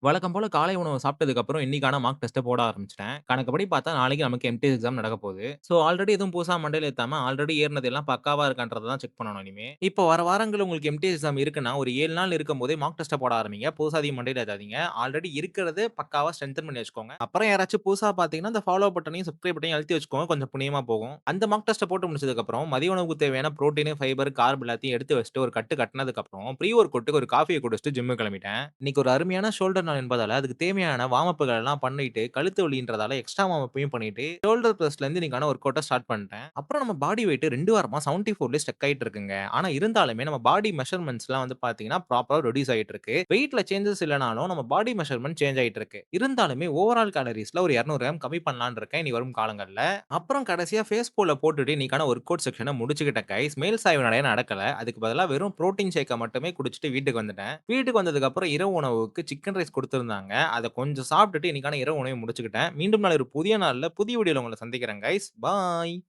வழக்கம் போல காலை உணவு சாப்பிட்டதுக்கு அப்புறம் இன்னைக்கான மார்க் டெஸ்ட்ட போட ஆரம்பிச்சுட்டேன். கணக்குப்படி பார்த்தா நாளைக்கு நமக்கு எம்டி எக்ஸாம் நடக்கப் போகுது. ஸோ ஆல்ரெடி எதுவும் புதுசா மண்டையில ஏத்தாம ஆல்ரெடி ஏறுனது எல்லாம் பக்காவா இருக்கான்றத தான் செக் பண்ணணும் இனிமே. இப்போ வர வாரங்கள்ல உங்களுக்கு எம்டி எக்ஸாம் இருக்குன்னா, ஒரு 7 நாள் இருக்கும்போதே மார்க் டெஸ்ட்ட போட ஆரம்பிங்க. புதுசா எதையும் மண்டையில ஏத்தாதீங்க. ஆல்ரெடி இருக்கிறது பக்காவா ஸ்ட்ரெங்தன் பண்ணி வச்சுக்கோங்க. அப்புறம் யாராச்சும் புதுசா பார்த்தீங்கன்னா, இந்த ஃபாலோ பட்டனையும், சப்ஸ்கிரைப் பட்டனையும் அழுத்தி வச்சுக்கோங்க. கொஞ்சம் புண்ணியமா போகும். அந்த மார்க் டெஸ்ட்ட போட்டு முடிச்சதுக்கு அப்புறம் மதிய உணவுக்கு தேவையான புரோட்டீன், ஃபைபர், கார்ப் எல்லாத்தையும் எடுத்து வச்சுட்டு ஒரு கட்டு கட்டுனதுக்கு அப்புறம் ப்ரீ ஒர்க் அவுட்க்கு ஒரு காஃபிய குடிச்சிட்டு ஜிம்முக்கு கிளம்பிட்டேன். இன்னைக்கு ஒரு அருமையான ஷோல்டர் நாள் என்பதால அதுக்கு தேவையான வார்ம் அப்கள் எல்லாம் பண்ணிட்டு, கழுத்து வலின்றதால எக்ஸ்ட்ரா வார்ம் அப்பயும் பண்ணிட்டு, ஷோல்டர் பிரஸ்லேருந்து இன்னைக்கான ஒர்க் அவுட்ட ஸ்டார்ட் பண்ணிட்டேன். அப்புறம் நம்ம பாடி வெயிட் 2 வாரமா 74லயே ஸ்டக் ஆயிட்டு இருக்குங்க. ஆனா இருந்தாலுமே நம்ம பாடி மெஷர்மென்ட்ஸ்லாம் வந்து பார்த்தீங்கன்னா, ப்ராப்பரா ரெடியூஸ் ஆயிட்டு இருக்கு. வெயிட்ல சேஞ்சஸ் இல்லனாலும் நம்ம பாடி மெஷர்மென்ட் சேஞ்ச் ஆயிட்டு இருக்கு. இருந்தாலுமே ஓவரால் கேலரீஸ்ல ஒரு 200 கிராம் கம்மி பண்ணலாம்னு இருக்கேன் இனி வரும் காலங்கள்ல. அப்புறம் கடைசியா ஃபேஸ் பூல போட்டுட்டு இன்னைக்கான ஒர்க் அவுட் செக்ஷன முடிச்சுக்கிட்டேன் கைஸ். மேல் சாய்வு நடைய நடக்கல. அதுக்கு பதிலா வெறும் புரோட்டீன் ஷேக்க மட்டுமே குடிச்சிட்டு வீட்டுக்கு வந்துட்டேன். வீட்டுக்கு வந்ததுக்கு அப்புறம் இரவு உணவுக்கு சிக்கன் ரைஸ் குடுத்திருந்தாங்க. அத கொஞ்சம் சாப்பிட்டுட்டு இன்னைக்கான இரவு உணவை முடிச்சுக்கிட்டேன். மீண்டும் நாளை ஒரு புதிய நாள்ல புதிய வீடியோல உங்கள சந்திக்கிறேன் கைஸ். பாய்.